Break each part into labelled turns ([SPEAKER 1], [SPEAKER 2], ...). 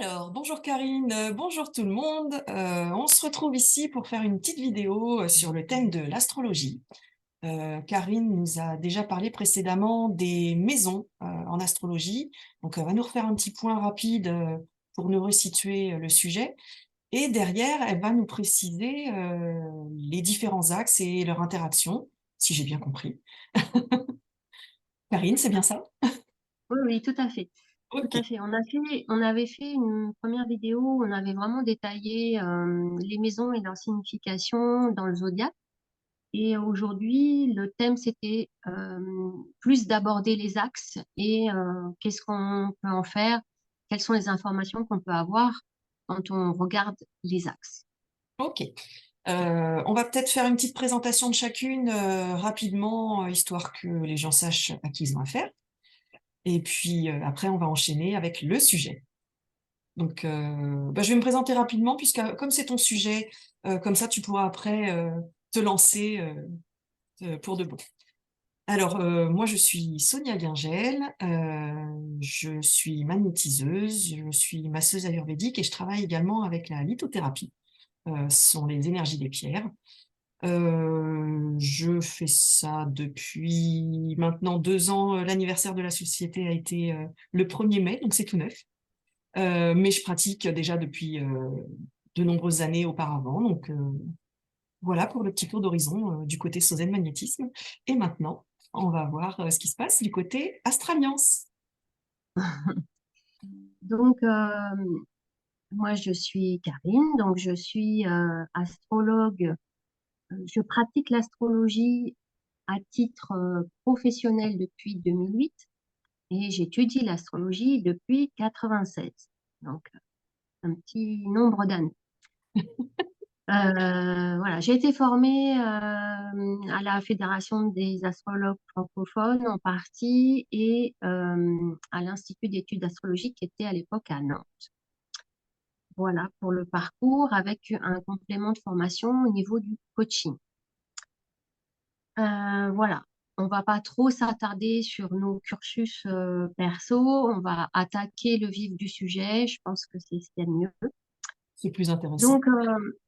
[SPEAKER 1] Alors, bonjour Karine, bonjour tout le monde. On se retrouve ici pour faire une petite vidéo sur le thème de l'astrologie. Karine nous a déjà parlé précédemment des maisons en astrologie. Donc, elle va nous refaire un petit point rapide pour nous resituer le sujet. Et derrière, elle va nous préciser les différents axes et leur interaction, si j'ai bien compris. Karine, c'est bien ça?
[SPEAKER 2] Oui, oui, tout à fait. Tout
[SPEAKER 1] Ok.
[SPEAKER 2] à fait. On avait fait une première vidéo où on avait vraiment détaillé les maisons et leur signification dans le zodiaque. Et aujourd'hui, le thème, c'était plus d'aborder les axes et qu'est-ce qu'on peut en faire, quelles sont les informations qu'on peut avoir quand on regarde les axes.
[SPEAKER 1] Ok. On va peut-être faire une petite présentation de chacune rapidement, histoire que les gens sachent à qui ils ont affaire. Et puis après, on va enchaîner avec le sujet. Donc, je vais me présenter rapidement, puisque comme c'est ton sujet, comme ça, tu pourras après te lancer pour de bon. Alors, moi, je suis Sonia Guingel, je suis magnétiseuse, je suis masseuse ayurvédique et je travaille également avec la lithothérapie. Ce sont les énergies des pierres. Je fais ça depuis maintenant 2 ans. L'anniversaire de la société a été le 1er mai, donc c'est tout neuf. Mais je pratique déjà depuis de nombreuses années auparavant. Donc voilà pour le petit tour d'horizon du côté Sozène Magnétisme. Et maintenant, on va voir ce qui se passe du côté Astraliance.
[SPEAKER 2] Donc, moi, je suis Karine, donc je suis astrologue. Je pratique l'astrologie à titre professionnel depuis 2008 et j'étudie l'astrologie depuis 96. Donc, un petit nombre d'années. Voilà, j'ai été formée à la Fédération des astrologues francophones en partie et à l'Institut d'études astrologiques qui était à l'époque à Nantes. Voilà pour le parcours avec un complément de formation au niveau du coaching. Voilà, on va pas trop s'attarder sur nos cursus perso, on va attaquer le vif du sujet, je pense que c'est ce qu'il y a de mieux.
[SPEAKER 1] C'est plus intéressant.
[SPEAKER 2] Donc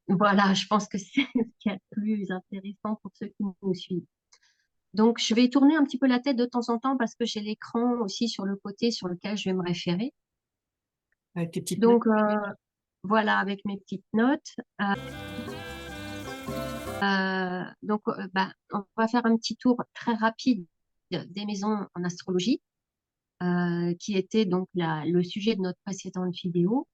[SPEAKER 2] voilà, je pense que c'est ce qui est le plus intéressant pour ceux qui nous suivent. Donc je vais tourner un petit peu la tête de temps en temps parce que j'ai l'écran aussi sur le côté sur lequel je vais me référer.
[SPEAKER 1] Avec tes petites notes.
[SPEAKER 2] Donc voilà, avec mes petites notes. On va faire un petit tour très rapide des maisons en astrologie, qui était donc le sujet de notre précédente vidéo.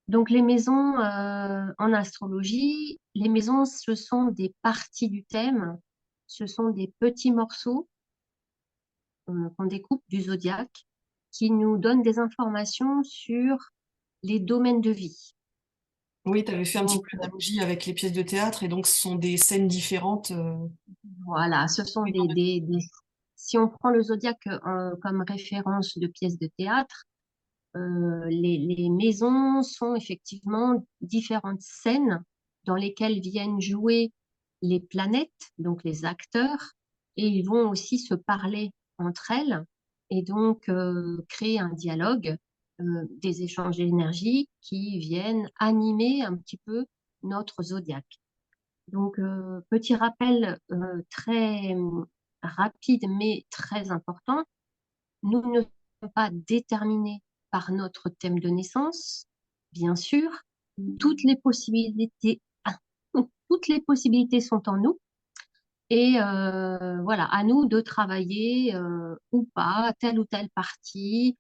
[SPEAKER 2] Donc les maisons en astrologie, les maisons, ce sont des parties du thème, ce sont des petits morceaux qu'on découpe du zodiaque qui nous donnent des informations sur les domaines de vie.
[SPEAKER 1] Oui, tu avais fait un petit
[SPEAKER 2] Donc
[SPEAKER 1] peu l'analogie avec les pièces de théâtre, et donc ce sont des scènes différentes.
[SPEAKER 2] voilà, ce sont si on prend le zodiaque comme référence de pièces de théâtre, les maisons sont effectivement différentes scènes dans lesquelles viennent jouer les planètes, donc les acteurs, et ils vont aussi se parler entre elles et donc créer un dialogue, des échanges d'énergie qui viennent animer un petit peu notre zodiaque. Donc, petit rappel très rapide mais très important, nous ne sommes pas déterminés par notre thème de naissance, bien sûr. Toutes les possibilités, toutes les possibilités sont en nous. Et voilà, à nous de travailler ou pas telle ou telle partie,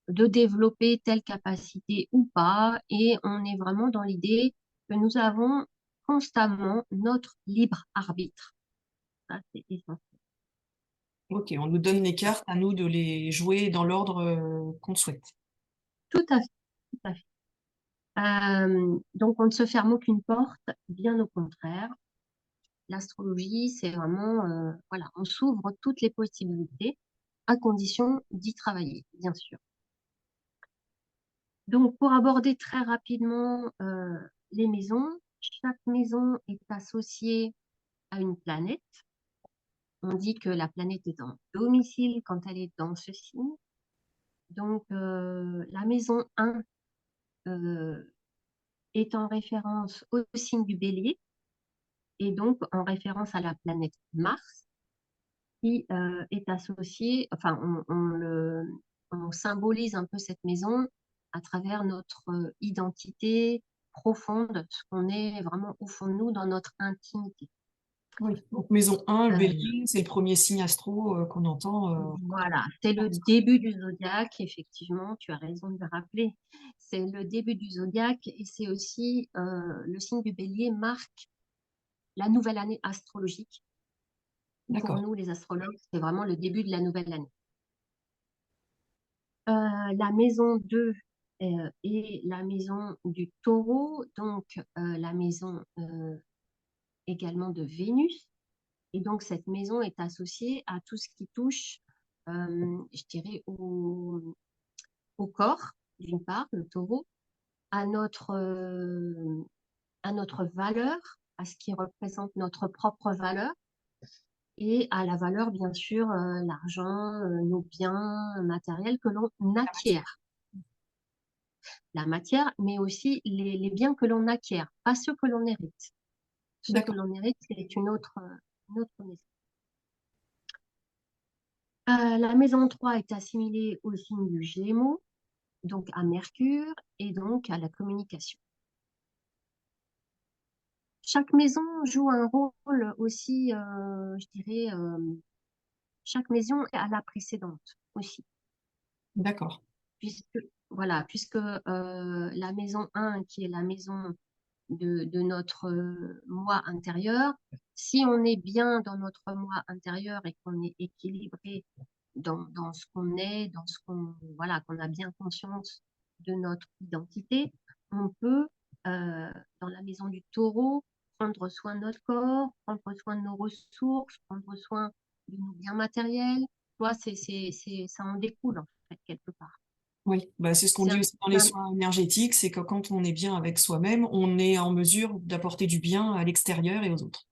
[SPEAKER 2] de développer telle capacité ou pas. Et on est vraiment dans l'idée que nous avons constamment notre libre arbitre. Ça, c'est essentiel.
[SPEAKER 1] Ok, on nous donne les cartes, à nous de les jouer dans l'ordre qu'on souhaite.
[SPEAKER 2] Tout à fait, tout à fait. Donc, on ne se ferme aucune porte, bien au contraire. L'astrologie, c'est vraiment, voilà, on s'ouvre toutes les possibilités à condition d'y travailler, bien sûr. Donc, pour aborder très rapidement les maisons, chaque maison est associée à une planète. On dit que la planète est en domicile quand elle est dans ce signe. Donc, la maison 1 euh, est en référence au signe du Bélier et donc en référence à la planète Mars qui est associée, enfin on symbolise un peu cette maison à travers notre identité profonde, ce qu'on est vraiment au fond de nous dans notre intimité.
[SPEAKER 1] Oui. Donc, maison 1, le
[SPEAKER 2] Euh,
[SPEAKER 1] bélier, c'est le premier signe astro qu'on entend.
[SPEAKER 2] Voilà, c'est le début du zodiaque, effectivement, tu as raison de le rappeler. C'est le début du zodiaque et c'est aussi le signe du bélier marque la nouvelle année astrologique. Pour
[SPEAKER 1] D'accord,
[SPEAKER 2] nous, les astrologues, c'est vraiment le début de la nouvelle année. La maison 2 est la maison du taureau, donc la maison également de Vénus. Et donc, cette maison est associée à tout ce qui touche, je dirais, au corps, d'une part, le taureau, à à notre valeur, à ce qui représente notre propre valeur, et à la valeur, bien sûr, l'argent, nos biens matériels que l'on acquiert. La matière, mais aussi les biens que l'on acquiert, pas ceux que l'on hérite. Ceux que
[SPEAKER 1] d'accord,
[SPEAKER 2] l'on hérite, c'est une autre maison. La maison 3 est assimilée au signe du Gémeaux, donc à Mercure, et donc à la communication. Chaque maison joue un rôle aussi, je dirais, chaque maison a la précédente aussi,
[SPEAKER 1] d'accord.
[SPEAKER 2] puisque, voilà, puisque la maison 1, qui est la maison de notre moi intérieur, si on est bien dans notre moi intérieur et qu'on est équilibré dans ce qu'on est, dans ce qu'on, voilà, qu'on a bien conscience de notre identité, on peut, dans la maison du taureau, prendre soin de notre corps, prendre soin de nos ressources, prendre soin de nos biens matériels. Tu vois, ça en découle, en fait, quelque part.
[SPEAKER 1] Oui, bah, c'est ce qu'on
[SPEAKER 2] C'est
[SPEAKER 1] dit
[SPEAKER 2] un,
[SPEAKER 1] aussi dans
[SPEAKER 2] c'est
[SPEAKER 1] les
[SPEAKER 2] un-
[SPEAKER 1] soins énergétiques, c'est que quand on est bien avec soi-même, on est en mesure d'apporter du bien à l'extérieur et aux autres.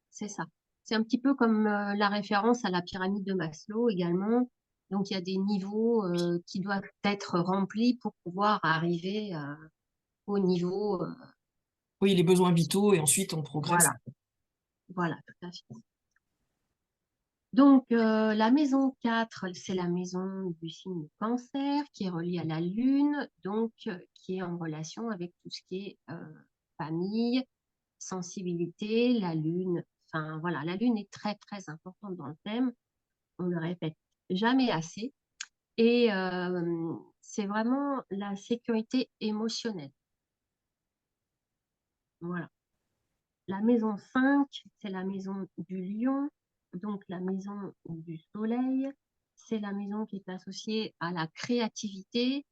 [SPEAKER 2] c'est ça. C'est un petit peu comme la référence à la pyramide de Maslow également. Donc, il y a des niveaux qui doivent être remplis pour pouvoir arriver au niveau.
[SPEAKER 1] Oui, les besoins vitaux et ensuite on progresse.
[SPEAKER 2] Voilà, voilà, tout à fait. Donc, la maison 4, c'est la maison du signe Cancer qui est reliée à la Lune, donc qui est en relation avec tout ce qui est famille, sensibilité, la Lune. Enfin, voilà, la Lune est très, très importante dans le thème. On le répète jamais assez. Et c'est vraiment la sécurité émotionnelle. Voilà. La maison 5, c'est la maison du lion, donc la maison du soleil. C'est la maison qui est associée à la créativité,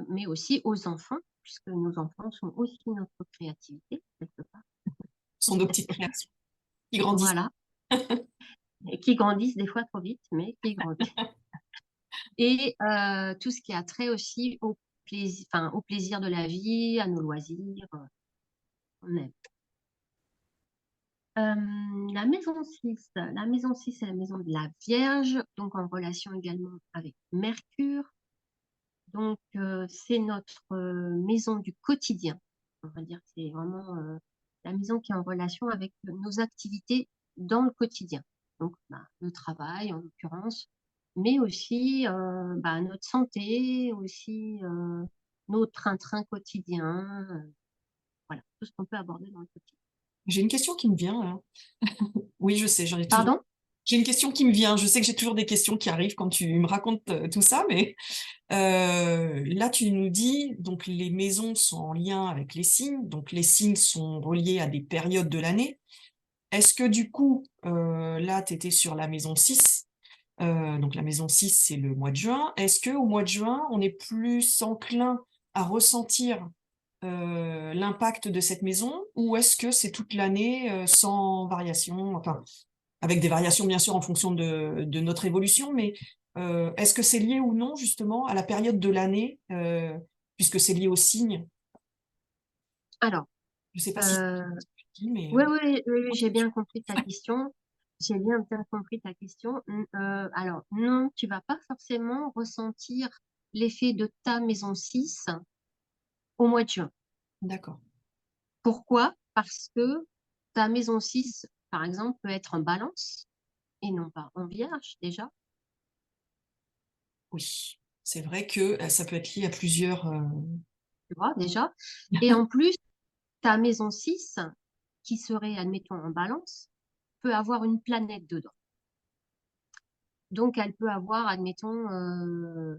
[SPEAKER 2] mais aussi aux enfants, puisque nos enfants sont aussi notre créativité, quelque part.
[SPEAKER 1] Ce sont nos petites créations qui grandissent.
[SPEAKER 2] Voilà. Et qui grandissent des fois trop vite, mais qui grandissent. Et tout ce qui a trait aussi au plaisir de la vie, à nos loisirs. On aime. La maison 6, c'est la maison de la Vierge, donc en relation également avec Mercure. Donc, c'est notre maison du quotidien. On va dire que c'est vraiment la maison qui est en relation avec nos activités dans le quotidien. Donc, bah, le travail, en l'occurrence, mais aussi bah, notre santé, aussi nos train-train quotidiens. Voilà, tout ce qu'on peut aborder dans le quotidien.
[SPEAKER 1] J'ai une question qui me vient là. Oui, je sais, j'en ai toujours.
[SPEAKER 2] Pardon?
[SPEAKER 1] J'ai une question qui me vient. Je sais que j'ai toujours des questions qui arrivent quand tu me racontes tout ça, mais là, tu nous dis, donc les maisons sont en lien avec les signes, donc les signes sont reliés à des périodes de l'année. Est-ce que du coup, là, tu étais sur la maison 6, donc la maison 6, c'est le mois de juin. Est-ce qu'au mois de juin, on est plus enclin à ressentir l'impact de cette maison ou est-ce que c'est toute l'année sans variation, enfin, avec des variations bien sûr en fonction de notre évolution, mais est-ce que c'est lié ou non justement à la période de l'année, puisque c'est lié au signe?
[SPEAKER 2] Alors,
[SPEAKER 1] Je ne sais pas si
[SPEAKER 2] euh,
[SPEAKER 1] c'est dit, mais
[SPEAKER 2] oui, oui, oui, oui, j'ai bien compris ta question. J'ai bien compris ta question. Alors, non, tu vas pas forcément ressentir l'effet de ta maison 6 au mois de juin.
[SPEAKER 1] D'accord.
[SPEAKER 2] Pourquoi? Parce que ta maison 6, par exemple, peut être en balance et non pas en vierge déjà.
[SPEAKER 1] Oui. C'est vrai que ça peut être lié à plusieurs.
[SPEAKER 2] Tu vois, déjà. Et en plus, ta maison 6, qui serait, admettons, en balance, peut avoir une planète dedans. Donc, elle peut avoir, admettons,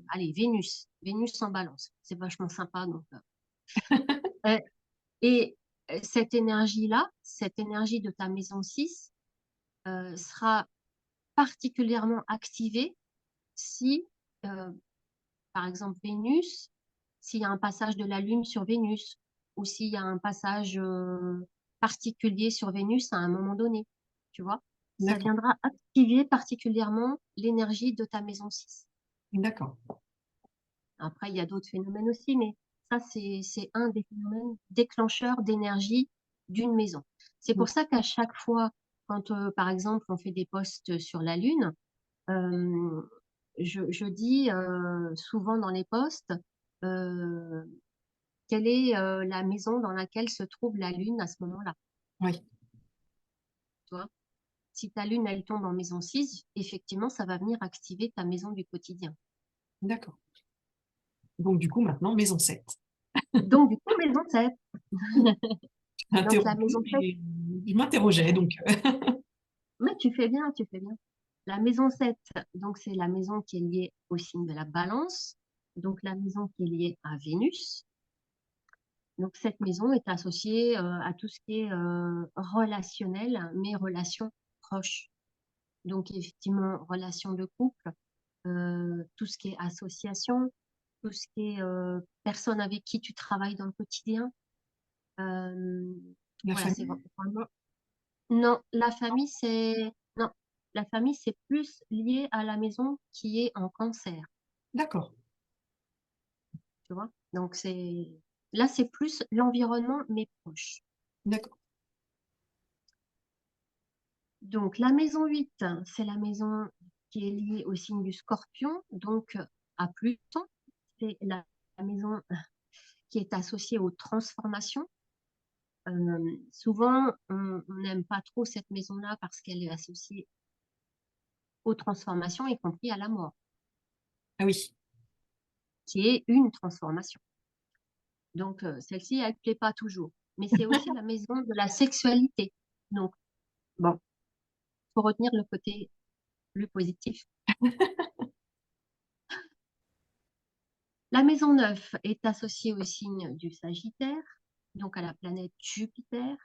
[SPEAKER 2] allez, Vénus. Vénus en balance. C'est vachement sympa. Donc, euh, et cette énergie-là, cette énergie de ta maison 6, sera particulièrement activée si, euh, par exemple, Vénus, s'il y a un passage de la Lune sur Vénus, ou s'il y a un passage particulier sur Vénus à un moment donné, tu vois, ça
[SPEAKER 1] D'accord.
[SPEAKER 2] viendra activer particulièrement l'énergie de ta maison 6.
[SPEAKER 1] D'accord.
[SPEAKER 2] Après, il y a d'autres phénomènes aussi, mais ça, c'est un des phénomènes déclencheurs d'énergie d'une maison. C'est
[SPEAKER 1] Mm.
[SPEAKER 2] pour ça qu'à chaque fois, quand, par exemple, on fait des posts sur la Lune, euh, je dis souvent dans les posts, euh, quelle est la maison dans laquelle se trouve la Lune à ce moment-là.
[SPEAKER 1] Oui.
[SPEAKER 2] Tu vois? Si ta Lune, elle tombe en maison 6, effectivement, ça va venir activer ta maison du quotidien.
[SPEAKER 1] D'accord. Donc, du coup, maintenant, maison 7.
[SPEAKER 2] Donc, du coup, maison 7. Donc, la
[SPEAKER 1] Interrompu,
[SPEAKER 2] maison 7,
[SPEAKER 1] mais je m'interrogeais. Donc,
[SPEAKER 2] mais tu fais bien, tu fais bien. La maison 7, donc c'est la maison qui est liée au signe de la balance. Donc, la maison qui est liée à Vénus. Donc, cette maison est associée à tout ce qui est relationnel, mais relations proches. Donc, effectivement, relations de couple, tout ce qui est association, tout ce qui est personnes avec qui tu travailles dans le quotidien. Euh,
[SPEAKER 1] la
[SPEAKER 2] voilà, c'est
[SPEAKER 1] famille.
[SPEAKER 2] vraiment. Non, la famille, c'est. Non, la famille, c'est plus lié à la maison qui est en cancer,
[SPEAKER 1] D'accord.
[SPEAKER 2] tu vois. Donc, c'est. Là, c'est plus l'environnement, mais proche.
[SPEAKER 1] D'accord.
[SPEAKER 2] Donc, la maison 8, c'est la maison qui est liée au signe du Scorpion, donc à Pluton. C'est la maison qui est associée aux transformations. Souvent, on n'aime pas trop cette maison-là parce qu'elle est associée aux transformations, y compris à la mort,
[SPEAKER 1] Ah oui.
[SPEAKER 2] qui est une transformation. Donc, celle-ci, elle ne plaît pas toujours. Mais c'est aussi la maison de la sexualité. Donc, bon, faut retenir le côté plus positif. La maison 9 est associée au signe du Sagittaire, donc à la planète Jupiter.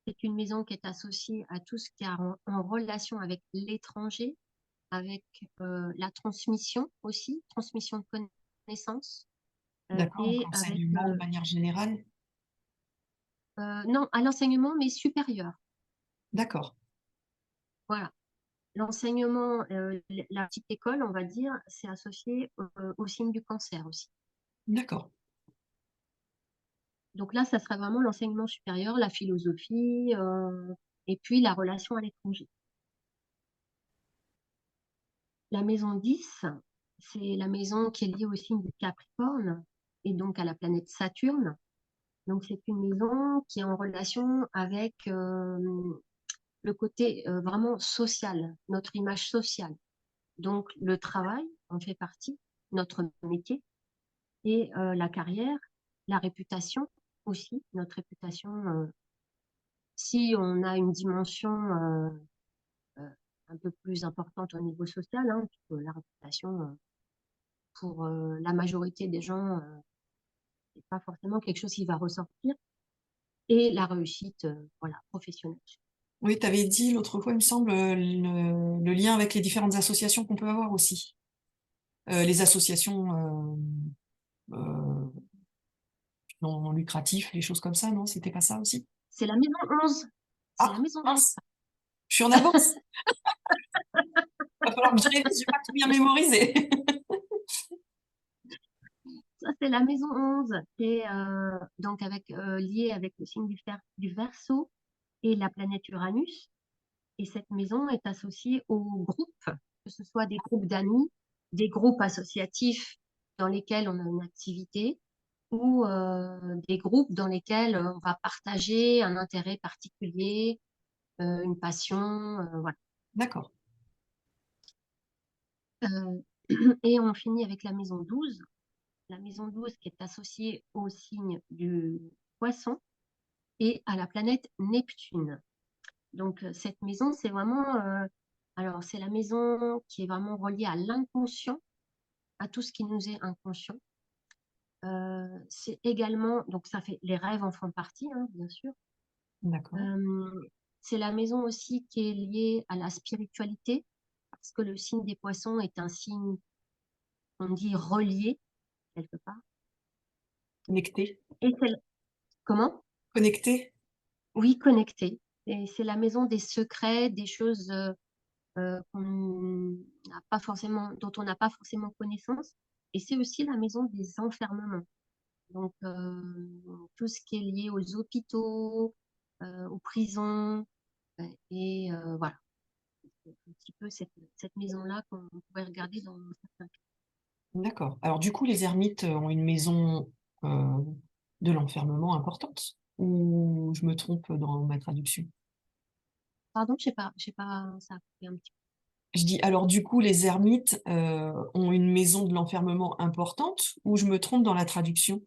[SPEAKER 2] C'est une maison qui est associée à tout ce qui est en relation avec l'étranger, avec la transmission aussi, transmission de connaissances,
[SPEAKER 1] D'accord. Donc,
[SPEAKER 2] et avec,
[SPEAKER 1] l'enseignement de manière générale.
[SPEAKER 2] non, à l'enseignement, mais supérieur.
[SPEAKER 1] D'accord.
[SPEAKER 2] Voilà. L'enseignement, la petite école, on va dire, c'est associé au signe du cancer aussi.
[SPEAKER 1] D'accord.
[SPEAKER 2] Donc là, ça serait vraiment l'enseignement supérieur, la philosophie, et puis la relation à l'étranger. La maison 10, c'est la maison qui est liée au signe du Capricorne et donc à la planète Saturne. Donc c'est une maison qui est en relation avec le côté vraiment social, notre image sociale. Donc le travail en fait partie, notre métier, et la carrière, la réputation aussi, notre réputation. Si on a une dimension euh, un peu plus importante au niveau social, hein, puisque la réputation, pour la majorité des gens, c'est pas forcément quelque chose qui va ressortir, et la réussite, voilà, professionnelle.
[SPEAKER 1] Oui, tu avais dit l'autre fois, il me semble, le lien avec les différentes associations qu'on peut avoir aussi. Les associations euh, non lucratives, les choses comme ça, non? C'était pas ça aussi?
[SPEAKER 2] C'est la maison 11. C'est la
[SPEAKER 1] Ah,
[SPEAKER 2] maison 11.
[SPEAKER 1] mince, je suis en avance. Il va falloir que je révise, je vais pas tout bien mémoriser.
[SPEAKER 2] Ça, c'est la maison 11, qui est donc liée avec le signe du Verseau et la planète Uranus. Et cette maison est associée aux groupes, que ce soit des groupes d'amis, des groupes associatifs dans lesquels on a une activité, ou des groupes dans lesquels on va partager un intérêt particulier, une passion, voilà.
[SPEAKER 1] D'accord.
[SPEAKER 2] Euh, et on finit avec la maison 12. La maison 12 qui est associée au signe du poisson et à la planète Neptune. Donc, cette maison, c'est vraiment, alors, c'est la maison qui est vraiment reliée à l'inconscient, à tout ce qui nous est inconscient. C'est également, donc ça fait, les rêves en font partie, hein, bien sûr.
[SPEAKER 1] D'accord.
[SPEAKER 2] C'est la maison aussi qui est liée à la spiritualité, parce que le signe des poissons est un signe, on dit, relié, quelque part.
[SPEAKER 1] Connecté.
[SPEAKER 2] Et comment?
[SPEAKER 1] Connecté.
[SPEAKER 2] Oui, connecté. Et c'est la maison des secrets, des choses dont on n'a pas forcément connaissance. Et c'est aussi la maison des enfermements. Donc, tout ce qui est lié aux hôpitaux, aux prisons, voilà. C'est un petit peu cette maison-là qu'on pourrait regarder dans certains cas.
[SPEAKER 1] D'accord. Alors, du coup, les ermites ont une maison euh, de l'enfermement importante, ou je me trompe dans ma traduction?
[SPEAKER 2] Pardon, je sais pas, ça a coupé un petit peu.
[SPEAKER 1] Je dis, alors, du coup, les ermites ont une maison de l'enfermement importante, ou je me trompe dans la traduction?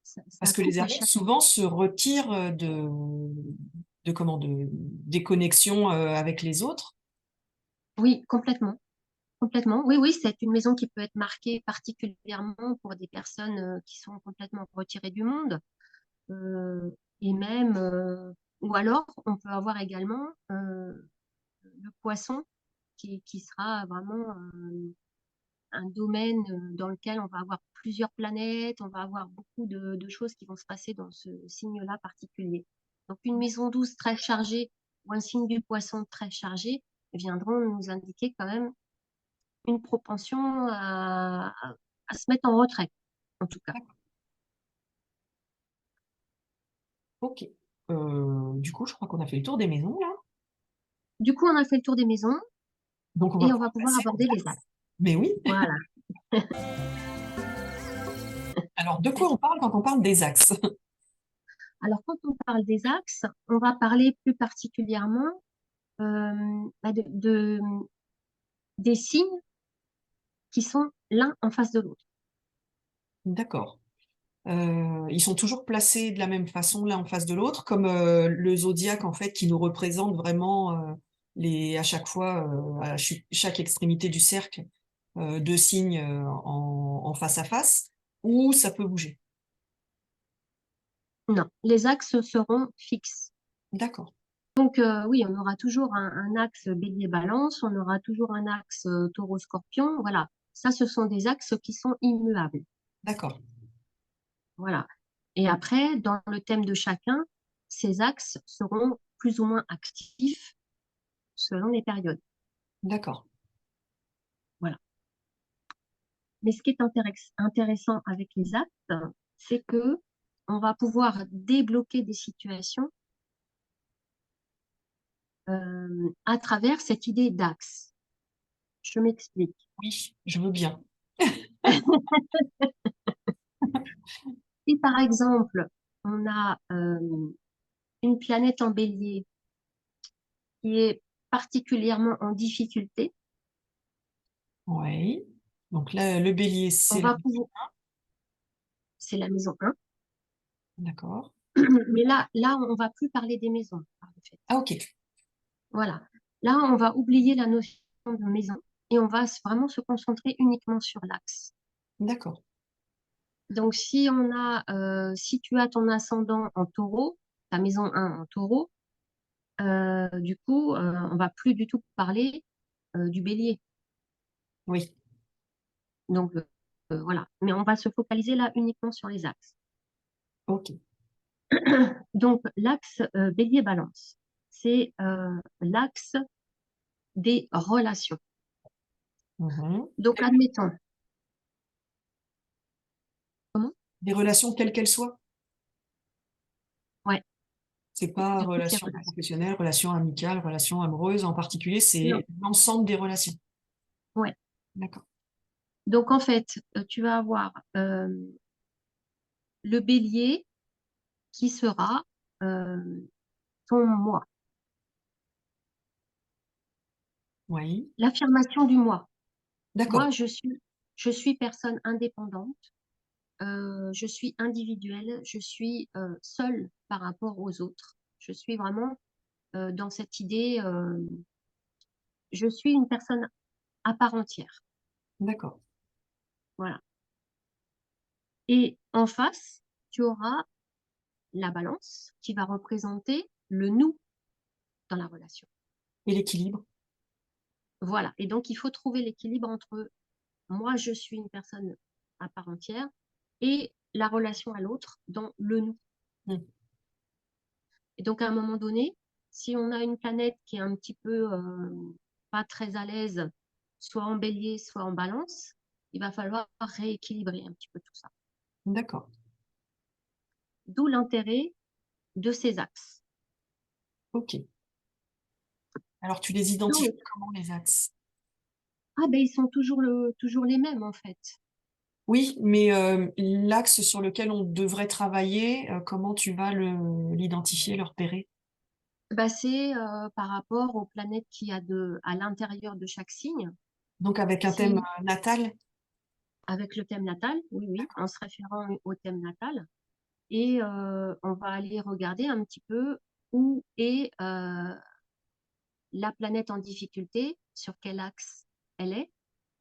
[SPEAKER 2] Ça
[SPEAKER 1] Parce que les
[SPEAKER 2] coupe à
[SPEAKER 1] ermites,
[SPEAKER 2] chaque.
[SPEAKER 1] souvent, se retirent des connexions avec les autres.
[SPEAKER 2] Oui, complètement. Complètement. Oui, oui, c'est une maison qui peut être marquée particulièrement pour des personnes qui sont complètement retirées du monde. Euh, et même, ou alors, on peut avoir également le poisson qui sera vraiment un domaine dans lequel on va avoir plusieurs planètes, on va avoir beaucoup de choses qui vont se passer dans ce signe-là particulier. Donc, une maison douce très chargée ou un signe du poisson très chargé viendront nous indiquer quand même une propension à se mettre en retrait, en tout cas.
[SPEAKER 1] Ok. Du coup, je crois qu'on a fait le tour des maisons, là.
[SPEAKER 2] Du coup, on a fait le tour des maisons
[SPEAKER 1] Donc, on va
[SPEAKER 2] et on va
[SPEAKER 1] pouvoir
[SPEAKER 2] pouvoir
[SPEAKER 1] passer aux
[SPEAKER 2] aborder les
[SPEAKER 1] axes.
[SPEAKER 2] axes.
[SPEAKER 1] Mais oui.
[SPEAKER 2] Voilà.
[SPEAKER 1] Alors, de quoi on parle quand on parle des axes?
[SPEAKER 2] Alors, quand on parle des axes, on va parler plus particulièrement des signes qui sont l'un en face de l'autre.
[SPEAKER 1] D'accord. Ils sont toujours placés de la même façon, l'un en face de l'autre, comme le zodiaque, en fait, qui nous représente vraiment à chaque fois, chaque extrémité du cercle, deux signes en face à face, ou ça peut bouger.
[SPEAKER 2] Non, les axes seront fixes.
[SPEAKER 1] D'accord,
[SPEAKER 2] Donc, oui, on aura toujours un axe bélier-balance, on aura toujours un axe taureau-scorpion. Voilà, ça, ce sont des axes qui sont immuables.
[SPEAKER 1] d'accord,
[SPEAKER 2] Voilà. Et après, dans le thème de chacun, ces axes seront plus ou moins actifs selon les périodes.
[SPEAKER 1] d'accord,
[SPEAKER 2] Voilà. Mais ce qui est intéressant avec les axes, c'est que on va pouvoir débloquer des situations à travers cette idée d'axe. Je m'explique.
[SPEAKER 1] oui, je veux bien.
[SPEAKER 2] Si par exemple, on a une planète en bélier qui est particulièrement en difficulté,
[SPEAKER 1] Oui. Donc là, le bélier,
[SPEAKER 2] on
[SPEAKER 1] c'est la...
[SPEAKER 2] va pouvoir, c'est la maison 1,
[SPEAKER 1] D'accord.
[SPEAKER 2] mais là, on va plus parler des maisons, par le fait.
[SPEAKER 1] Ah, ok,
[SPEAKER 2] Voilà. Là, on va oublier la notion de maison et on va vraiment se concentrer uniquement sur l'axe.
[SPEAKER 1] d'accord,
[SPEAKER 2] Donc, si tu as ton ascendant en taureau, ta maison 1 en taureau, du coup, on va plus du tout parler du bélier.
[SPEAKER 1] oui,
[SPEAKER 2] Donc, voilà. Mais on va se focaliser là uniquement sur les axes.
[SPEAKER 1] ok.
[SPEAKER 2] Donc, l'axe bélier-balance, c'est l'axe des relations.
[SPEAKER 1] Mhm.
[SPEAKER 2] Donc, admettons, comment?
[SPEAKER 1] Des relations quelles qu'elles soient.
[SPEAKER 2] Ouais,
[SPEAKER 1] C'est pas
[SPEAKER 2] de toutes les
[SPEAKER 1] relation
[SPEAKER 2] relations.
[SPEAKER 1] professionnelle, relation amicale, relation amoureuse en particulier,
[SPEAKER 2] Non,
[SPEAKER 1] c'est l'ensemble des relations.
[SPEAKER 2] ouais.
[SPEAKER 1] D'accord.
[SPEAKER 2] Donc, en fait, tu vas avoir le bélier qui sera euh, ton moi.
[SPEAKER 1] Oui,
[SPEAKER 2] L'affirmation du moi.
[SPEAKER 1] d'accord,
[SPEAKER 2] Moi, je suis personne indépendante, je suis individuelle, je suis seule par rapport aux autres. Je suis vraiment dans cette idée, je suis une personne à part entière.
[SPEAKER 1] d'accord.
[SPEAKER 2] Voilà. Et en face, tu auras la balance qui va représenter le nous dans la relation.
[SPEAKER 1] Et l'équilibre?
[SPEAKER 2] Voilà. Et donc, il faut trouver l'équilibre entre moi, je suis une personne à part entière et la relation à l'autre dans le nous.
[SPEAKER 1] Hmm.
[SPEAKER 2] Et donc, à un moment donné, si on a une planète qui est un petit peu pas très à l'aise, soit en bélier, soit en balance, il va falloir rééquilibrer un petit peu tout ça.
[SPEAKER 1] D'accord,
[SPEAKER 2] D'où l'intérêt de ces axes.
[SPEAKER 1] ok. Alors, tu les identifies
[SPEAKER 2] Donc,
[SPEAKER 1] comment, les axes?
[SPEAKER 2] ah ben, ils sont toujours les mêmes en fait.
[SPEAKER 1] Oui, mais l'axe sur lequel on devrait travailler, comment tu vas l'identifier, le repérer?
[SPEAKER 2] Bah, c'est par rapport aux planètes qu'il y a à l'intérieur de chaque signe.
[SPEAKER 1] Donc, avec un thème
[SPEAKER 2] C'est
[SPEAKER 1] natal?
[SPEAKER 2] avec le thème natal, oui, oui, en se référant au thème natal. Et on va aller regarder un petit peu où est la planète en difficulté, sur quel axe elle est,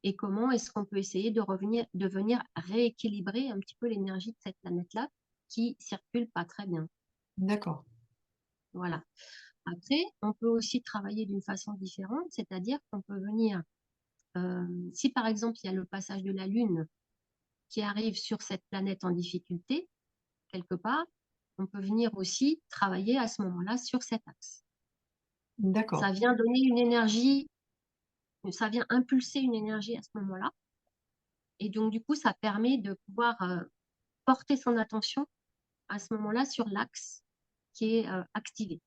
[SPEAKER 2] et comment est-ce qu'on peut essayer de venir rééquilibrer un petit peu l'énergie de cette planète-là qui circule pas très bien.
[SPEAKER 1] D'accord,
[SPEAKER 2] Voilà. Après, on peut aussi travailler d'une façon différente, c'est-à-dire qu'on peut venir, si par exemple il y a le passage de la Lune qui arrive sur cette planète en difficulté, quelque part, on peut venir aussi travailler à ce moment-là sur cet axe.
[SPEAKER 1] d'accord,
[SPEAKER 2] Ça vient donner une énergie, ça vient impulser une énergie à ce moment-là. Et donc, du coup, ça permet de pouvoir porter son attention à ce moment-là sur l'axe qui est activé.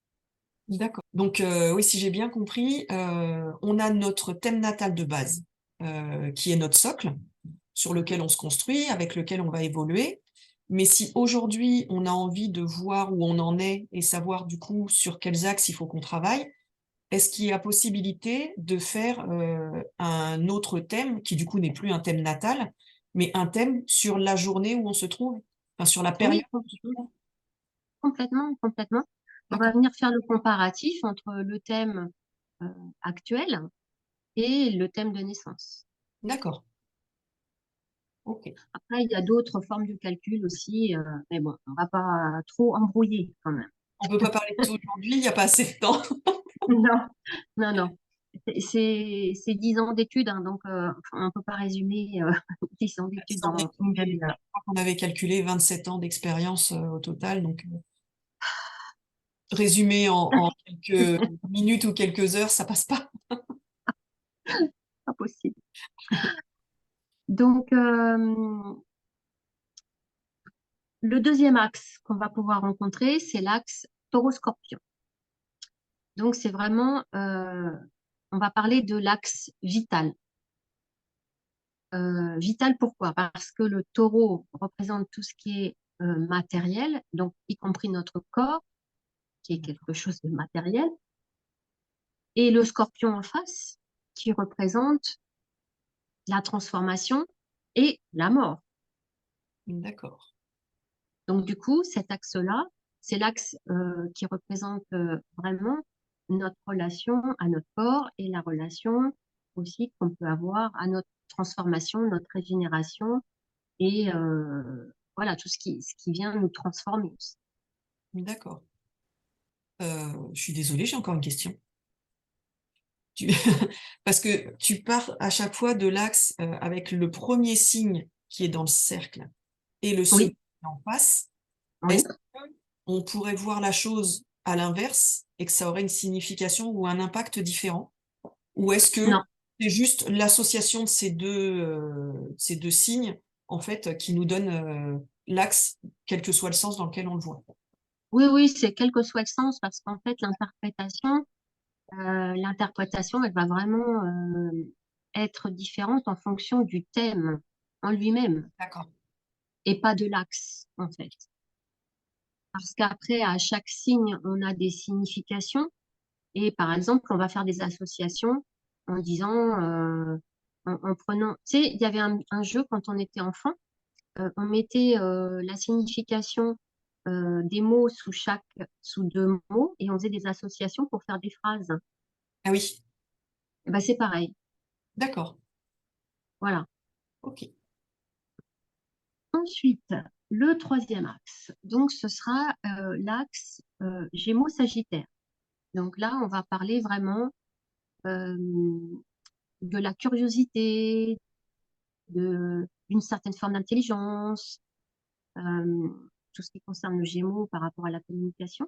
[SPEAKER 1] d'accord. Donc, oui, si j'ai bien compris, on a notre thème natal de base, qui est notre socle, sur lequel on se construit, avec lequel on va évoluer. Mais si aujourd'hui, on a envie de voir où on en est et savoir du coup sur quels axes il faut qu'on travaille, est-ce qu'il y a possibilité de faire un autre thème, qui du coup n'est plus un thème natal, mais un thème sur la journée où on se trouve, enfin sur la période
[SPEAKER 2] Oui,
[SPEAKER 1] où on se trouve?
[SPEAKER 2] complètement, complètement. On va
[SPEAKER 1] D'accord,
[SPEAKER 2] venir faire le comparatif entre le thème euh, actuel et le thème de naissance.
[SPEAKER 1] d'accord, ok.
[SPEAKER 2] Après, il y a d'autres formes de calcul aussi, mais bon, on va pas trop embrouiller quand même.
[SPEAKER 1] On peut pas parler de tout aujourd'hui, il n'y a pas assez de temps.
[SPEAKER 2] Non, non, non. C'est 10 ans d'études, hein, donc on ne peut pas résumer 10 ans d'études
[SPEAKER 1] Sans
[SPEAKER 2] dans une
[SPEAKER 1] déconner, je
[SPEAKER 2] demi-heure.
[SPEAKER 1] crois qu'on avait calculé 27 ans d'expérience au total, donc résumé en quelques minutes ou quelques heures, ça passe pas.
[SPEAKER 2] Pas possible. Donc, le deuxième axe qu'on va pouvoir rencontrer, c'est l'axe taureau-scorpion. Donc, c'est vraiment, on va parler de l'axe vital. Vital, pourquoi? Parce que le taureau représente tout ce qui est matériel, donc y compris notre corps, qui est quelque chose de matériel, et le scorpion en face, qui représente la transformation et la mort.
[SPEAKER 1] D'accord,
[SPEAKER 2] Donc, du coup, cet axe-là, c'est l'axe qui représente vraiment notre relation à notre corps et la relation aussi qu'on peut avoir à notre transformation, notre régénération et voilà, tout ce qui vient nous transformer aussi.
[SPEAKER 1] d'accord. Je suis désolée, j'ai encore une question. Tu- Parce que tu pars à chaque fois de l'axe avec le premier signe qui est dans le cercle et le second
[SPEAKER 2] Oui,
[SPEAKER 1] qui est en face.
[SPEAKER 2] oui,
[SPEAKER 1] Est-ce qu'on pourrait voir la chose à l'inverse et que ça aurait une signification ou un impact différent? Ou est-ce que
[SPEAKER 2] non.
[SPEAKER 1] c'est juste l'association de ces deux signes, en fait, qui nous donne l'axe, quel que soit le sens dans lequel on le voit?
[SPEAKER 2] Oui, oui, c'est quel que soit le sens, parce qu'en fait, l'interprétation, elle va vraiment être différente en fonction du thème en lui-même
[SPEAKER 1] D'accord.
[SPEAKER 2] et pas de l'axe, en fait. Parce qu'après, à chaque signe, on a des significations. Et par exemple, on va faire des associations en disant, en prenant, tu sais, il y avait un jeu quand on était enfant, on mettait la signification des mots sous deux mots et on faisait des associations pour faire des phrases.
[SPEAKER 1] Ah oui,
[SPEAKER 2] Eh ben, c'est pareil.
[SPEAKER 1] d'accord.
[SPEAKER 2] Voilà.
[SPEAKER 1] Ok.
[SPEAKER 2] Ensuite, le troisième axe. Donc, ce sera l'axe Gémeaux-Sagittaire. Donc là, on va parler vraiment euh, de la curiosité, d'une certaine forme d'intelligence, euh, tout ce qui concerne le Gémeaux par rapport à la communication.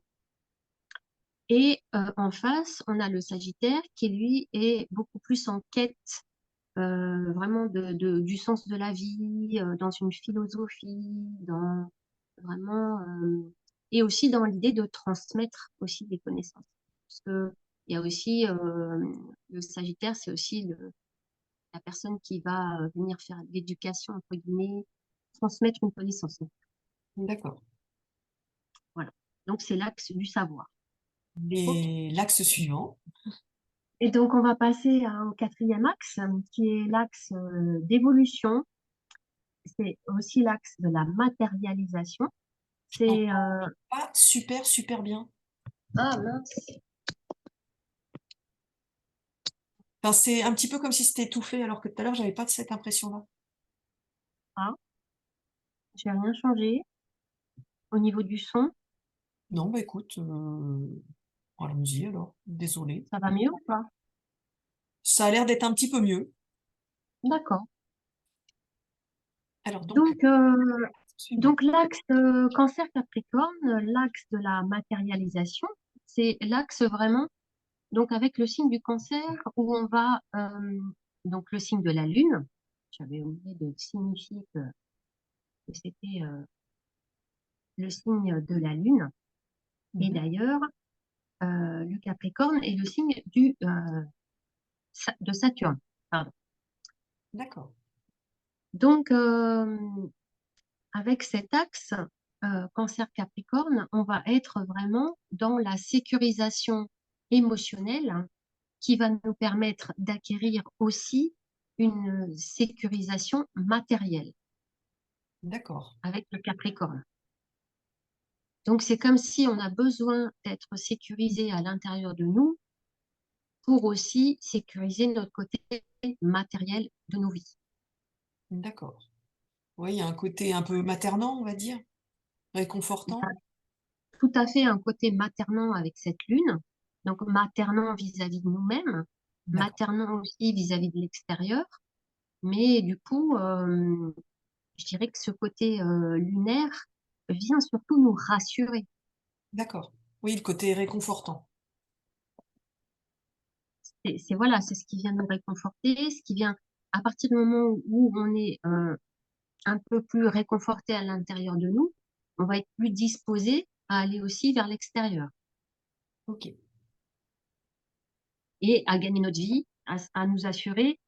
[SPEAKER 2] Et en face, on a le Sagittaire qui, lui, est beaucoup plus en quête vraiment du sens de la vie, dans une philosophie, dans vraiment, et aussi dans l'idée de transmettre aussi des connaissances. Parce que il y a aussi le Sagittaire, c'est aussi la personne qui va venir faire de l'éducation, entre guillemets, transmettre une connaissance.
[SPEAKER 1] D'accord.
[SPEAKER 2] Voilà. Donc, c'est l'axe du savoir. Ok.
[SPEAKER 1] Et l'axe suivant.
[SPEAKER 2] Et donc, on va passer au quatrième axe, qui est l'axe d'évolution. C'est aussi l'axe de la matérialisation.
[SPEAKER 1] Je
[SPEAKER 2] C'est
[SPEAKER 1] t'entends pas super, super bien.
[SPEAKER 2] ah mince,
[SPEAKER 1] Enfin, c'est un petit peu comme si c'était étouffé, alors que tout à l'heure, j'avais pas cette impression-là.
[SPEAKER 2] ah, j'ai rien changé au niveau du son.
[SPEAKER 1] Non, bah écoute, allons-y alors. Désolée.
[SPEAKER 2] Ça va mieux ou pas?
[SPEAKER 1] Ça a l'air d'être un petit peu mieux.
[SPEAKER 2] D'accord.
[SPEAKER 1] Alors donc,
[SPEAKER 2] Donc,
[SPEAKER 1] suivant.
[SPEAKER 2] donc l'axe Cancer-Capricorne, l'axe de la matérialisation, c'est l'axe vraiment, donc avec le signe du Cancer, où on va, donc le signe de la Lune, j'avais oublié de signifier que c'était le signe de la Lune, et
[SPEAKER 1] Mhm.
[SPEAKER 2] d'ailleurs, le Capricorne est le signe de Saturne. Pardon.
[SPEAKER 1] D'accord.
[SPEAKER 2] Donc, avec cet axe Cancer-Capricorne, on va être vraiment dans la sécurisation émotionnelle qui va nous permettre d'acquérir aussi une sécurisation matérielle
[SPEAKER 1] D'accord.
[SPEAKER 2] avec le Capricorne. Donc, c'est comme si on a besoin d'être sécurisé à l'intérieur de nous pour aussi sécuriser notre côté matériel de nos vies.
[SPEAKER 1] D'accord. Oui, il y a un côté un peu maternant, on va dire,
[SPEAKER 2] Il y a
[SPEAKER 1] réconfortant.
[SPEAKER 2] tout à fait un côté maternant avec cette lune, donc maternant vis-à-vis de nous-mêmes,
[SPEAKER 1] D'accord.
[SPEAKER 2] maternant aussi vis-à-vis de l'extérieur, mais du coup, je dirais que ce côté lunaire vient surtout nous rassurer.
[SPEAKER 1] D'accord. Oui, le côté réconfortant.
[SPEAKER 2] Voilà, c'est ce qui vient nous réconforter, ce qui vient à partir du moment où on est un peu plus réconforté à l'intérieur de nous, on va être plus disposé à aller aussi vers l'extérieur
[SPEAKER 1] Ok.
[SPEAKER 2] et à gagner notre vie, à nous assurer,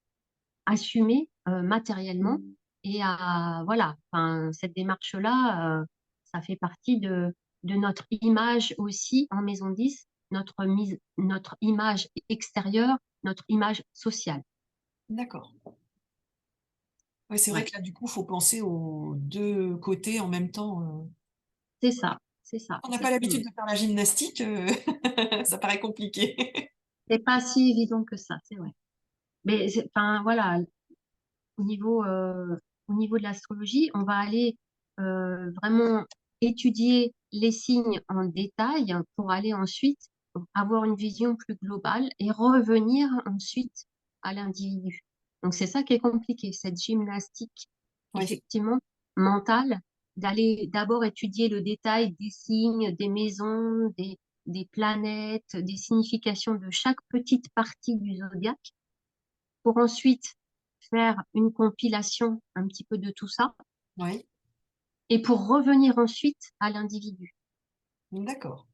[SPEAKER 2] assumer matériellement et à voilà, enfin, cette démarche-là, ça fait partie de notre image aussi en Maison 10, notre image extérieure, notre image sociale.
[SPEAKER 1] D'accord. Oui, c'est vrai
[SPEAKER 2] Ouais,
[SPEAKER 1] que là, du coup, il faut penser aux deux côtés en même temps.
[SPEAKER 2] c'est ça,
[SPEAKER 1] On n'a pas
[SPEAKER 2] exactement.
[SPEAKER 1] l'habitude de faire la gymnastique, ça paraît compliqué.
[SPEAKER 2] C'est pas si évident que ça, c'est vrai. Mais enfin voilà, au niveau, euh, au niveau de l'astrologie, on va aller vraiment étudier les signes en détail pour aller ensuite avoir une vision plus globale et revenir ensuite à l'individu. Donc c'est ça qui est compliqué, cette gymnastique
[SPEAKER 1] Oui,
[SPEAKER 2] effectivement mentale, d'aller d'abord étudier le détail des signes, des maisons, des planètes, des significations de chaque petite partie du zodiaque pour ensuite faire une compilation un petit peu de tout ça
[SPEAKER 1] oui,
[SPEAKER 2] et pour revenir ensuite à l'individu.
[SPEAKER 1] d'accord.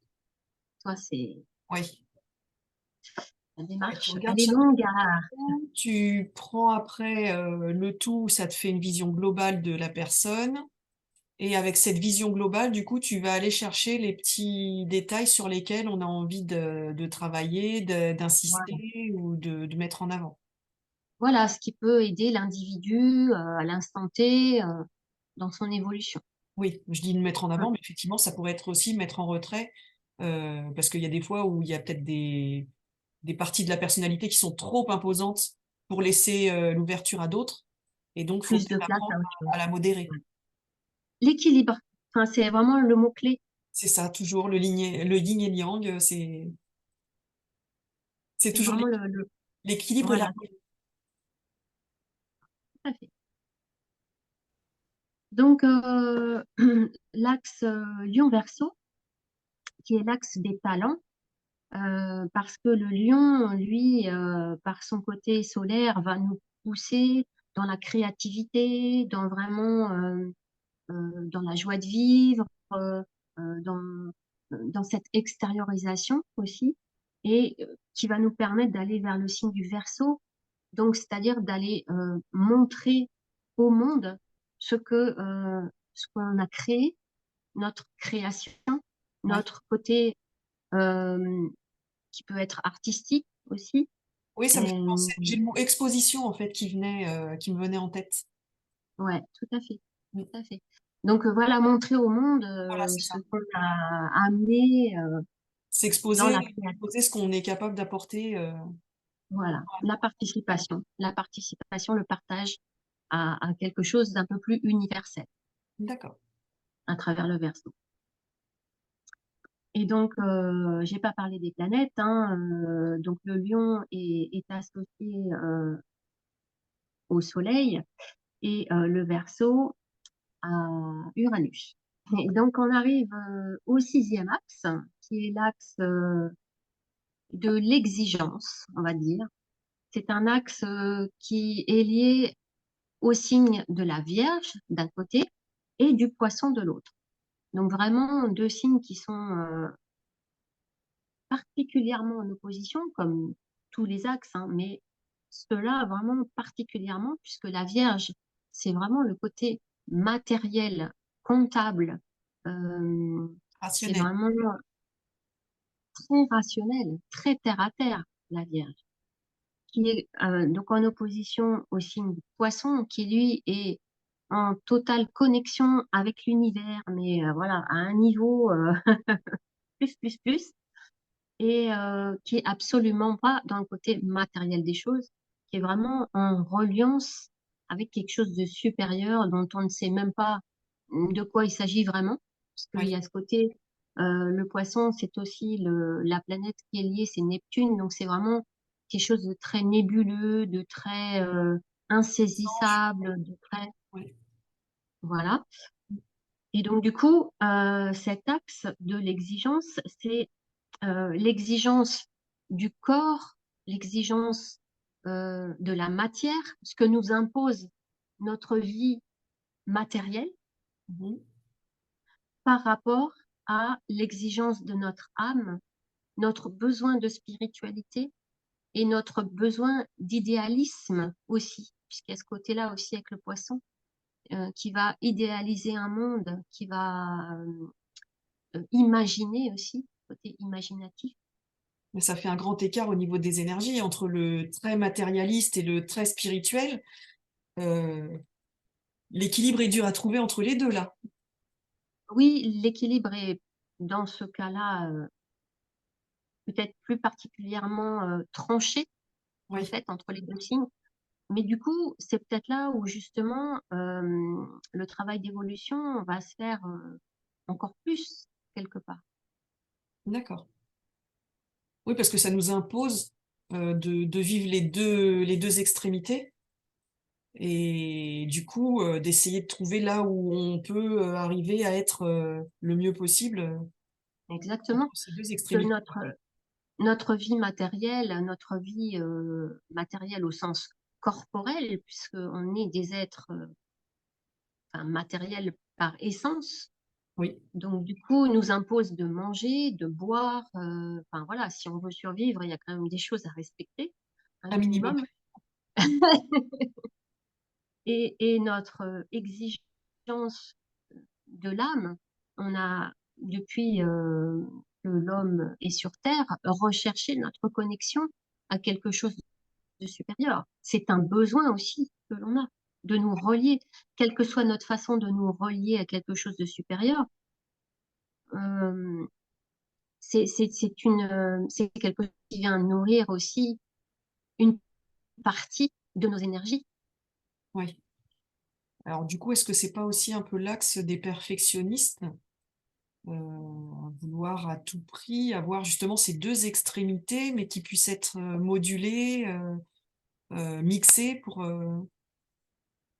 [SPEAKER 2] Toi, c'est
[SPEAKER 1] Oui.
[SPEAKER 2] La
[SPEAKER 1] Ouais, tu
[SPEAKER 2] démarche,
[SPEAKER 1] regardes
[SPEAKER 2] elle est
[SPEAKER 1] chaque
[SPEAKER 2] longue
[SPEAKER 1] tu prends après le tout, ça te fait une vision globale de la personne. Et avec cette vision globale, du coup, tu vas aller chercher les petits détails sur lesquels on a envie de travailler,
[SPEAKER 2] voilà.
[SPEAKER 1] d'insister ou de mettre en avant.
[SPEAKER 2] Voilà ce qui peut aider l'individu à l'instant T dans son évolution.
[SPEAKER 1] Oui, je dis de mettre en
[SPEAKER 2] Mm.
[SPEAKER 1] avant, mais effectivement, ça pourrait être aussi mettre en retrait, parce qu'il y a des fois où il y a peut-être des parties de la personnalité qui sont trop imposantes pour laisser l'ouverture à d'autres, et donc il faut
[SPEAKER 2] Plus de
[SPEAKER 1] peut-être
[SPEAKER 2] place
[SPEAKER 1] apprendre
[SPEAKER 2] à autre chose.
[SPEAKER 1] à la modérer.
[SPEAKER 2] Ouais. L'équilibre, enfin, c'est vraiment le mot-clé.
[SPEAKER 1] C'est ça, toujours le yin et le yang, c'est
[SPEAKER 2] C'est
[SPEAKER 1] toujours
[SPEAKER 2] vraiment
[SPEAKER 1] l'équilibre et
[SPEAKER 2] voilà,
[SPEAKER 1] l'harmonie.
[SPEAKER 2] tout à fait. Donc, l'axe Lion-Verseau, qui est l'axe des talents, parce que le lion, lui, par son côté solaire, va nous pousser dans la créativité, dans vraiment dans la joie de vivre, euh, dans, dans cette extériorisation aussi, et qui va nous permettre d'aller vers le signe du Verseau, donc c'est-à-dire d'aller montrer au monde ce qu'on a créé, notre création,
[SPEAKER 1] Ouais.
[SPEAKER 2] notre côté euh, qui peut être artistique aussi.
[SPEAKER 1] Oui, ça me fait
[SPEAKER 2] Euh,
[SPEAKER 1] penser, j'ai le mot exposition en fait qui me venait en tête.
[SPEAKER 2] ouais, tout à fait,
[SPEAKER 1] Mm.
[SPEAKER 2] tout à fait. Donc voilà, montrer au monde
[SPEAKER 1] Voilà, c'est
[SPEAKER 2] ce
[SPEAKER 1] ça.
[SPEAKER 2] qu'on a amené dans la création.
[SPEAKER 1] Exposer ce qu'on est capable d'apporter.
[SPEAKER 2] Voilà, la participation, le partage à quelque chose d'un peu plus universel
[SPEAKER 1] D'accord.
[SPEAKER 2] à travers le verso. Et donc, j'ai pas parlé des planètes, hein, donc le lion est associé au soleil et le verso à Uranus. Et donc, on arrive au sixième axe, qui est l'axe de l'exigence, on va dire. C'est un axe qui est lié au signe de la Vierge d'un côté et du Poisson de l'autre. Donc vraiment deux signes qui sont particulièrement en opposition, comme tous les axes, hein, mais cela vraiment particulièrement, puisque la Vierge, c'est vraiment le côté matériel, comptable, c'est
[SPEAKER 1] Rationnel.
[SPEAKER 2] vraiment très rationnel, très terre à terre, la Vierge, qui est donc en opposition au signe du Poisson, qui lui est en totale connexion avec l'univers, mais voilà, à un niveau plus, et qui est absolument pas dans le côté matériel des choses, qui est vraiment en reliance avec quelque chose de supérieur dont on ne sait même pas de quoi il s'agit vraiment, parce qu'il y
[SPEAKER 1] Oui.
[SPEAKER 2] a ce côté, le poisson, c'est aussi la planète qui est liée, c'est Neptune, donc c'est vraiment quelque chose de très nébuleux, de très
[SPEAKER 1] Ange.
[SPEAKER 2] insaisissable, de très,
[SPEAKER 1] Oui.
[SPEAKER 2] voilà. Et donc, du coup, cet axe de l'exigence, c'est l'exigence du corps, l'exigence de la matière, ce que nous impose notre vie matérielle
[SPEAKER 1] Mhm.
[SPEAKER 2] par rapport à l'exigence de notre âme, notre besoin de spiritualité et notre besoin d'idéalisme aussi, puisqu'il y a ce côté-là aussi avec le poisson, qui va idéaliser un monde, qui va imaginer aussi, côté imaginatif.
[SPEAKER 1] Mais ça fait un grand écart au niveau des énergies entre le très matérialiste et le très spirituel. Euh, L'équilibre est dur à trouver entre les deux là.
[SPEAKER 2] Oui, l'équilibre est dans ce cas-là peut-être plus particulièrement tranché en
[SPEAKER 1] Oui,
[SPEAKER 2] fait entre les deux signes. Mais du coup, c'est peut-être là où justement le travail d'évolution va se faire encore plus quelque part.
[SPEAKER 1] d'accord. Oui, parce que ça nous impose de vivre les deux extrémités et du coup d'essayer de trouver là où on peut arriver à être le mieux possible entre
[SPEAKER 2] Exactement.
[SPEAKER 1] ces deux
[SPEAKER 2] Que
[SPEAKER 1] extrémités.
[SPEAKER 2] notre vie matérielle, notre vie matérielle au sens corporel, puisqu'on est des êtres enfin, matériels par essence,
[SPEAKER 1] Oui,
[SPEAKER 2] Donc, du coup, nous impose de manger, de boire. Enfin, voilà, si on veut survivre, il y a quand même des choses à respecter, un
[SPEAKER 1] un minimum.
[SPEAKER 2] minimum. Et notre exigence de l'âme, on a, depuis que l'homme est sur Terre, recherché notre connexion à quelque chose de supérieur. C'est un besoin aussi que l'on a, de nous relier, quelle que soit notre façon de nous relier à quelque chose de supérieur. euh, c'est quelque chose qui vient nourrir aussi une partie de nos énergies.
[SPEAKER 1] Oui. Alors du coup, est-ce que c'est pas aussi un peu l'axe des perfectionnistes, vouloir à tout prix avoir justement ces 2 extrémités, mais qui puissent être, modulées, mixées pour,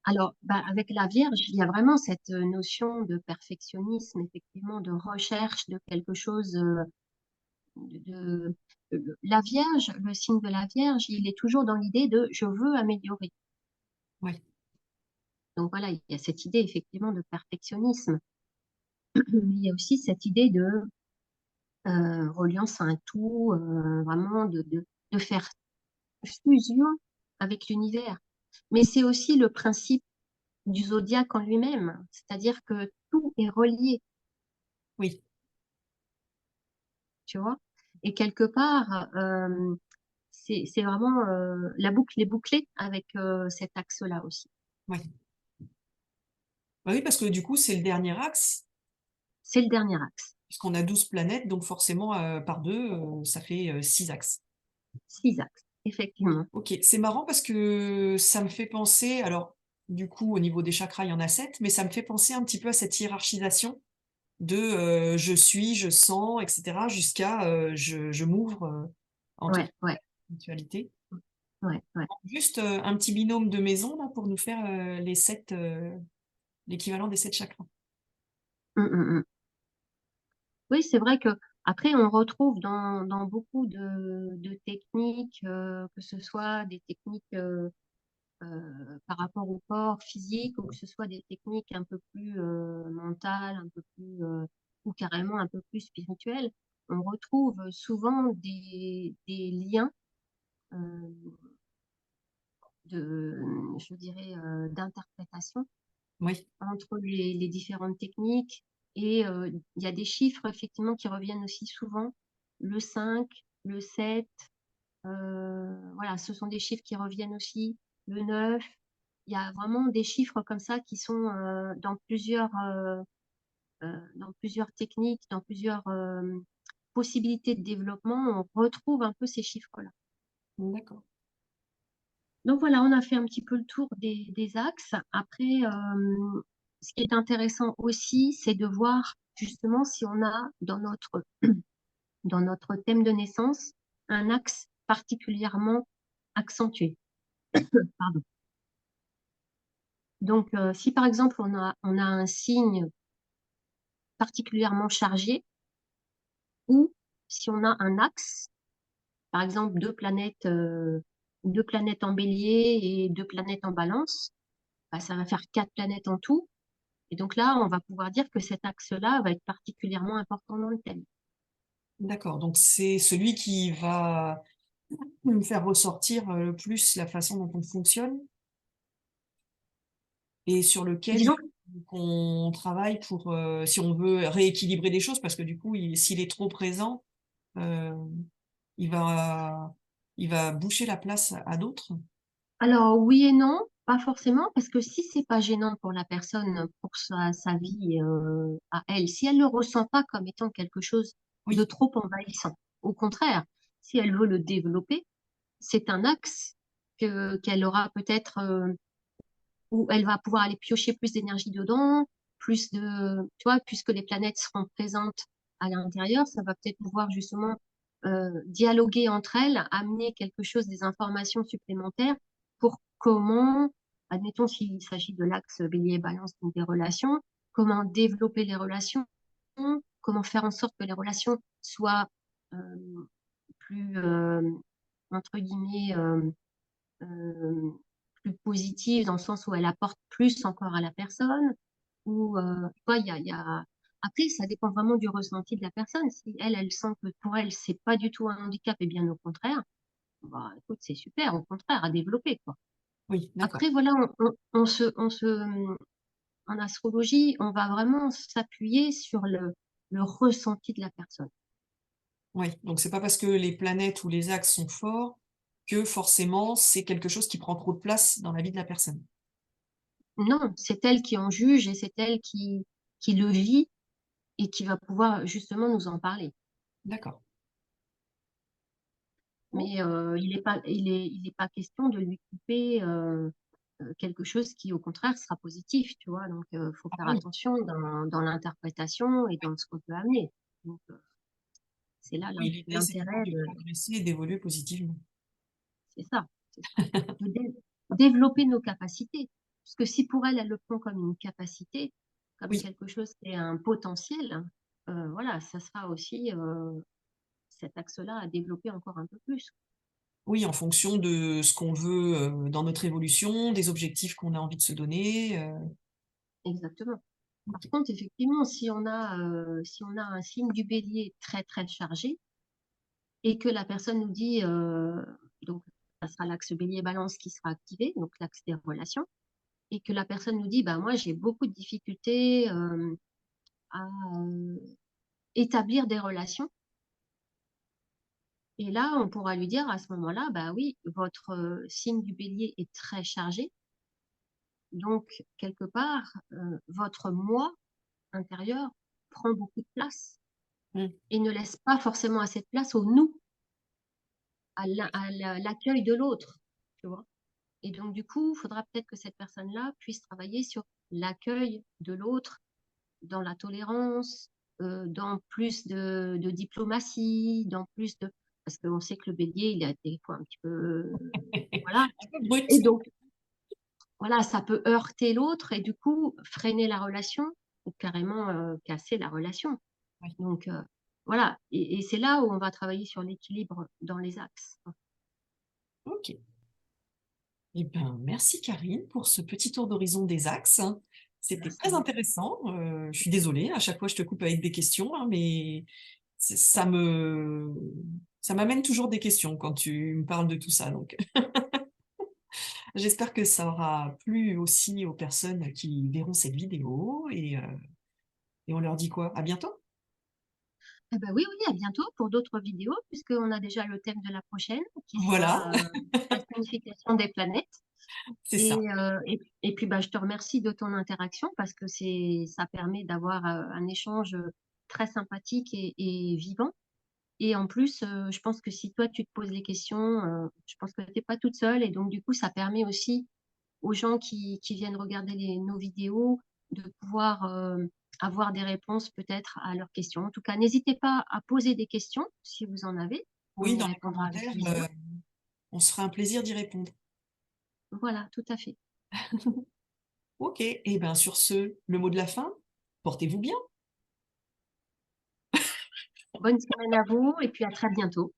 [SPEAKER 2] Alors, bah, avec la Vierge, il y a vraiment cette notion de perfectionnisme, effectivement, de recherche de quelque chose la Vierge, le signe de la Vierge, il est toujours dans l'idée de je veux améliorer.
[SPEAKER 1] ouais,
[SPEAKER 2] Donc voilà, il y a cette idée effectivement de perfectionnisme. Mais il y a aussi cette idée de reliance à un tout, vraiment de faire fusion avec l'univers. Mais c'est aussi le principe du zodiaque en lui-même, c'est-à-dire que tout est relié,
[SPEAKER 1] oui,
[SPEAKER 2] tu vois. Et quelque part, c'est vraiment la boucle est bouclée avec cet axe-là aussi.
[SPEAKER 1] ouais. Bah oui, parce que du coup, c'est le dernier axe,
[SPEAKER 2] C'est le dernier axe.
[SPEAKER 1] puisqu'on a 12 planètes, donc forcément, par 2, ça fait, 6 axes.
[SPEAKER 2] 6 axes, effectivement.
[SPEAKER 1] OK, c'est marrant parce que ça me fait penser alors, du coup, au niveau des chakras, il y en a 7, mais ça me fait penser un petit peu à cette hiérarchisation de, je suis, je sens et cetera jusqu'à, je m'ouvre, en toute
[SPEAKER 2] Ouais, ouais,
[SPEAKER 1] éventualité.
[SPEAKER 2] ouais, ouais.
[SPEAKER 1] Juste, un petit binôme de maison là pour nous faire, les 7, l'équivalent des 7 chakras.
[SPEAKER 2] Mm. Oui, c'est vrai que après on retrouve dans beaucoup de techniques, que ce soit des techniques par rapport au corps physique ou que ce soit des techniques un peu plus mentales, un peu plus ou carrément un peu plus spirituelles, on retrouve souvent des liens euh, je dirais, d'interprétation
[SPEAKER 1] Oui,
[SPEAKER 2] entre les différentes techniques. Et il y a des chiffres effectivement qui reviennent aussi souvent. Le 5, le 7, voilà, ce sont des chiffres qui reviennent aussi. Le 9, il y a vraiment des chiffres comme ça qui sont dans plusieurs techniques, dans plusieurs possibilités de développement. On retrouve un peu ces chiffres-là.
[SPEAKER 1] d'accord.
[SPEAKER 2] Donc voilà, on a fait un petit peu le tour des axes. Après, ce qui est intéressant aussi, c'est de voir justement si on a dans notre thème de naissance un axe particulièrement accentué. Pardon. Donc, si par exemple on a un signe particulièrement chargé, ou si on a un axe, par exemple deux planètes en bélier et deux planètes en balance, bah, ça va faire 4 planètes en tout. Et donc là, on va pouvoir dire que cet axe-là va être particulièrement important dans le thème.
[SPEAKER 1] D'accord, donc c'est celui qui va me faire ressortir, le plus la façon dont on fonctionne et sur lequel il
[SPEAKER 2] Disons,
[SPEAKER 1] faut qu'on travaille pour, si on veut rééquilibrer des choses parce que du coup, s'il est trop présent, heu, il va il va boucher la place à d'autres?
[SPEAKER 2] alors oui et non, pas forcément, parce que si c'est pas gênant pour la personne, pour sa vie à elle, si elle le ressent pas comme étant quelque chose de
[SPEAKER 1] Oui,
[SPEAKER 2] trop envahissant, au contraire, si elle veut le développer, c'est un axe qu'elle aura peut-être où elle va pouvoir aller piocher plus d'énergie dedans, tu vois, puisque les planètes seront présentes à l'intérieur, ça va peut-être pouvoir justement dialoguer entre elles, amener quelque chose, des informations supplémentaires pour comment, admettons s'il s'agit de l'axe bélier-balance, donc des relations, comment développer les relations, comment faire en sorte que les relations soient plus, entre guillemets, euh, plus positive dans le sens où elle apporte plus encore à la personne. Ou tu vois, il y a Après, ça dépend vraiment du ressenti de la personne. Si elle sent que pour elle, c'est pas du tout un handicap, et bien au contraire, bah, écoute, c'est super, au contraire, à développer, quoi.
[SPEAKER 1] Oui, d'accord.
[SPEAKER 2] Après, voilà, en astrologie, on va vraiment s'appuyer sur le ressenti de la personne.
[SPEAKER 1] Oui, donc c'est pas parce que les planètes ou les axes sont forts que forcément c'est quelque chose qui prend trop de place dans la vie de la personne.
[SPEAKER 2] Non, c'est elle qui en juge et c'est elle qui le vit et qui va pouvoir justement nous en parler.
[SPEAKER 1] D'accord. Oh,
[SPEAKER 2] Mais il est pas question de lui couper quelque chose qui, au contraire, sera positif, tu vois. Donc, faut
[SPEAKER 1] ah
[SPEAKER 2] faire
[SPEAKER 1] bah oui,
[SPEAKER 2] attention dans l'interprétation et dans ce qu'on peut amener. Donc, c'est là
[SPEAKER 1] oui, l'idée c'est toujours
[SPEAKER 2] l'intérêt
[SPEAKER 1] de
[SPEAKER 2] de,
[SPEAKER 1] progresser et d'évoluer positivement.
[SPEAKER 2] c'est ça, de développer nos capacités. Parce que si pour elle, elle le prend comme une capacité, comme
[SPEAKER 1] Oui,
[SPEAKER 2] quelque chose qui est un potentiel, voilà, ça sera aussi cet axe-là à développer encore un peu plus.
[SPEAKER 1] oui, en fonction de ce qu'on veut dans notre évolution, des objectifs qu'on a envie de se donner.
[SPEAKER 2] Exactement. Par
[SPEAKER 1] Ok.
[SPEAKER 2] contre, effectivement, si on a un signe du bélier très, très chargé et que la personne nous dit, donc, ça sera l'axe bélier-balance qui sera activé, donc l'axe des relations, et que la personne nous dit, bah, moi, j'ai beaucoup de difficultés à établir des relations. Et là, on pourra lui dire à ce moment-là, bah oui, votre signe du bélier est très chargé. Donc, quelque part, votre moi intérieur prend beaucoup de place
[SPEAKER 1] Mm.
[SPEAKER 2] et ne laisse pas forcément assez de place au nous, à l'accueil de l'autre, tu vois. Et donc, du coup, il faudra peut-être que cette personne-là puisse travailler sur l'accueil de l'autre, dans la tolérance, dans plus de diplomatie, dans plus de... Parce qu'on sait que le bélier, il a des fois un petit peu... voilà.
[SPEAKER 1] Un peu brut.
[SPEAKER 2] Et donc, voilà, ça peut heurter l'autre et du coup, freiner la relation ou carrément casser la relation.
[SPEAKER 1] Oui.
[SPEAKER 2] Donc, voilà. Et c'est là où on va travailler sur l'équilibre dans les axes.
[SPEAKER 1] Ok. Eh ben, merci Karine pour ce petit tour d'horizon des axes. C'était
[SPEAKER 2] Merci à
[SPEAKER 1] très
[SPEAKER 2] vous.
[SPEAKER 1] intéressant. Je suis désolée, à chaque fois je te coupe avec des questions, hein, mais ça me ça m'amène toujours des questions quand tu me parles de tout ça. Donc, j'espère que ça aura plu aussi aux personnes qui verront cette vidéo et on leur dit quoi? À bientôt.
[SPEAKER 2] Eh ben oui, oui, à bientôt pour d'autres vidéos, puisqu'on a déjà le thème de la prochaine, qui
[SPEAKER 1] Voilà,
[SPEAKER 2] sera la signification des planètes.
[SPEAKER 1] c'est
[SPEAKER 2] Et,
[SPEAKER 1] ça.
[SPEAKER 2] et puis, bah, je te remercie de ton interaction parce que ça permet d'avoir un échange très sympathique et vivant. Et en plus, je pense que si toi, tu te poses les questions, je pense que tu n'es pas toute seule. Et donc, du coup, ça permet aussi aux gens qui viennent regarder nos vidéos de pouvoir avoir des réponses peut-être à leurs questions. En tout cas, n'hésitez pas à poser des questions si vous en avez. On
[SPEAKER 1] Oui,
[SPEAKER 2] y
[SPEAKER 1] dans les
[SPEAKER 2] répondra avec
[SPEAKER 1] commentaires,
[SPEAKER 2] plaisir.
[SPEAKER 1] on se fera un plaisir d'y répondre.
[SPEAKER 2] Voilà, tout à fait.
[SPEAKER 1] Ok, et bien sur ce, le mot de la fin, portez-vous bien.
[SPEAKER 2] Bonne semaine à vous et puis à très bientôt.